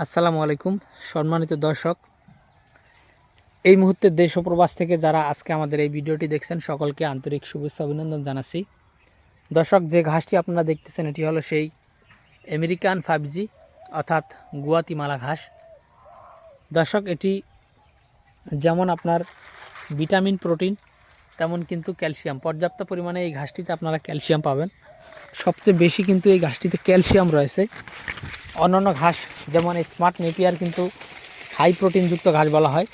আসসালামু আলাইকুম সম্মানিত দর্শক, এই মুহূর্তে দেশ ও প্রবাস থেকে যারা আজকে আমাদের এই ভিডিওটি দেখছেন সকলকে আন্তরিক শুভেচ্ছা অভিনন্দন জানাচ্ছি। দর্শক, যে ঘাসটি আপনারা দেখতেছেন এটি হলো সেই আমেরিকান 5G অর্থাৎ গুয়াতিমালা ঘাস। দর্শক, এটি যেমন আপনার ভিটামিন প্রোটিন তেমন কিন্তু ক্যালসিয়াম, পর্যাপ্ত পরিমাণে এই ঘাসটিতে আপনারা ক্যালসিয়াম পাবেন। সবচেয়ে বেশি কিন্তু এই ঘাসটিতে ক্যালসিয়াম রয়েছে। অন্যান্য ঘাস যেমন এই স্মার্ট নেপিয়ার কিন্তু হাই প্রোটিনযুক্ত ঘাস বলা হয়,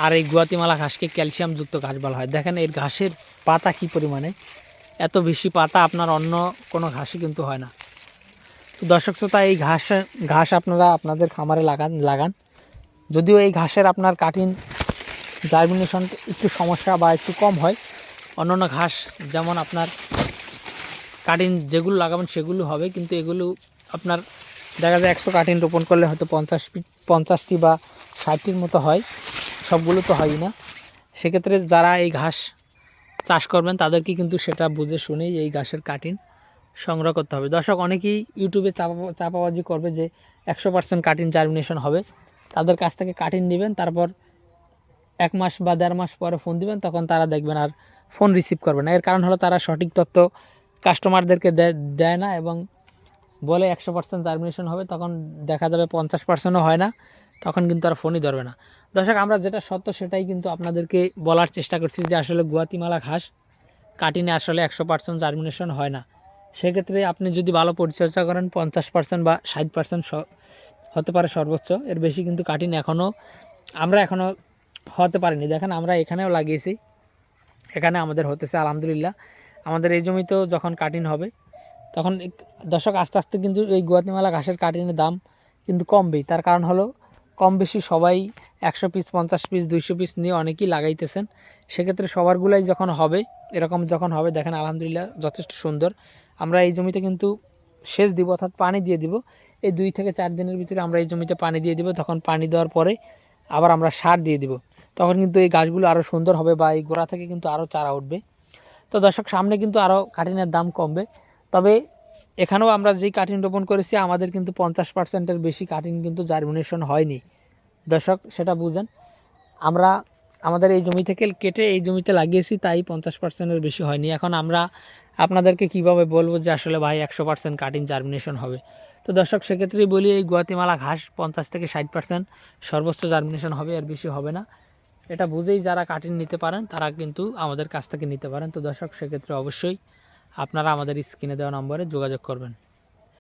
আর এই গুয়াতিমালা ঘাসকে ক্যালসিয়ামযুক্ত ঘাস বলা হয়। দেখেন এর ঘাসের পাতা কি পরিমাণে, এত বেশি পাতা আপনার অন্য কোনো ঘাসই কিন্তু হয় না। তো দর্শক শ্রোতা, এই ঘাস আপনারা আপনাদের খামারে লাগান। যদিও এই ঘাসের আপনার কাটিং জার্মিনেশন একটু সমস্যা বা একটু কম হয়, অন্যান্য ঘাস যেমন আপনার কাটিং যেগুলো লাগাবেন সেগুলো হবে, কিন্তু এগুলো আপনার দেখা যায় 100 কাটিং রোপণ করলে হয়তো 50টি বা 60টির মতো হয়, সবগুলো তো হয়ই না। সেক্ষেত্রে যারা এই ঘাস চাষ করবেন তাদেরকে কিন্তু সেটা বুঝে শুনেই এই ঘাসের কাটিং সংগ্রহ করতে হবে। দর্শক, অনেকেই ইউটিউবে চাপাবাজি করবে যে 100% কাটিং জার্মিনেশন হবে, তাদের কাছ থেকে কাটিং নেবেন, তারপর 1 মাস বা 1.5 মাস পরে ফোন দিবেন, তখন তারা দেখবেন আর ফোন রিসিভ করবে না। এর কারণ হলো তারা সঠিক তথ্য কাস্টমারদেরকে দেয় না এবং বলে 100% জার্মিনেশন হবে, তখন দেখা যাবে 50%ও হয় না, তখন কিন্তু আর ফোনই ধরবে না। দর্শক, আমরা যেটা সত্য সেটাই কিন্তু আপনাদেরকে বলার চেষ্টা করছি যে আসলে গুয়াতিমালা ঘাস কাটিনে আসলে 100% জার্মিনেশন হয় না। সেক্ষেত্রে আপনি যদি ভালো পরিচর্যা করেন 50% বা 60% হতে পারে সর্বোচ্চ, এর বেশি কিন্তু কাটিন আমরা এখনও হতে পারিনি। দেখেন আমরা এখানেও লাগিয়েছি, এখানে আমাদের হতেছে আলহামদুলিল্লাহ। আমাদের এই জমিতেও যখন কাটিং হবে তখন দর্শক আস্তে আস্তে কিন্তু এই গুয়াতিমালা ঘাসের কাটিনের দাম কিন্তু কমবেই। তার কারণ হলো কম বেশি সবাই 100 পিস 50 পিস 200 পিস নিয়ে অনেকেই লাগাইতেছেন। সেক্ষেত্রে সবারগুলাই যখন হবে, এরকম যখন হবে দেখেন আলহামদুলিল্লাহ যথেষ্ট সুন্দর। আমরা এই জমিতে কিন্তু সেচ দিব, অর্থাৎ পানি দিয়ে দিব। এই 2 থেকে 4 দিনের ভিতরে আমরা এই জমিতে পানি দিয়ে দিব। তখন পানি দেওয়ার পরে আবার আমরা সার দিয়ে দিব, তখন কিন্তু এই গাছগুলো আরও সুন্দর হবে বা এই গোড়া থেকে কিন্তু আরও চারা উঠবে। তো দর্শক, সামনে কিন্তু আরও কাটিনের দাম কমবে। তবে এখানেও আমরা যেই কাটিং রোপণ করেছি আমাদের কিন্তু 50%-এর বেশি কাটিং কিন্তু জার্মিনেশন হয়নি। দর্শক, সেটা বুঝেন। আমরা আমাদের এই জমি থেকে কেটে এই জমিতে লাগিয়েছি, তাই 50%-এর বেশি হয়নি। এখন আমরা আপনাদেরকে কিভাবে বলবো যে আসলে ভাই 100% কাটিং জার্মিনেশন হবে? তো দর্শক, সেক্ষেত্রেই বলি এই গুয়াতিমালা ঘাস 50 থেকে 60% সর্বোচ্চ জার্মিনেশন হবে, এর বেশি হবে না। এটা বুঝেই যারা কাটিং নিতে পারেন তারা কিন্তু আমাদের কাছ থেকে নিতে পারেন। তো দর্শক, সেক্ষেত্রে অবশ্যই আপনারা আমাদের স্ক্রিনে দেওয়া নম্বরে যোগাযোগ করবেন।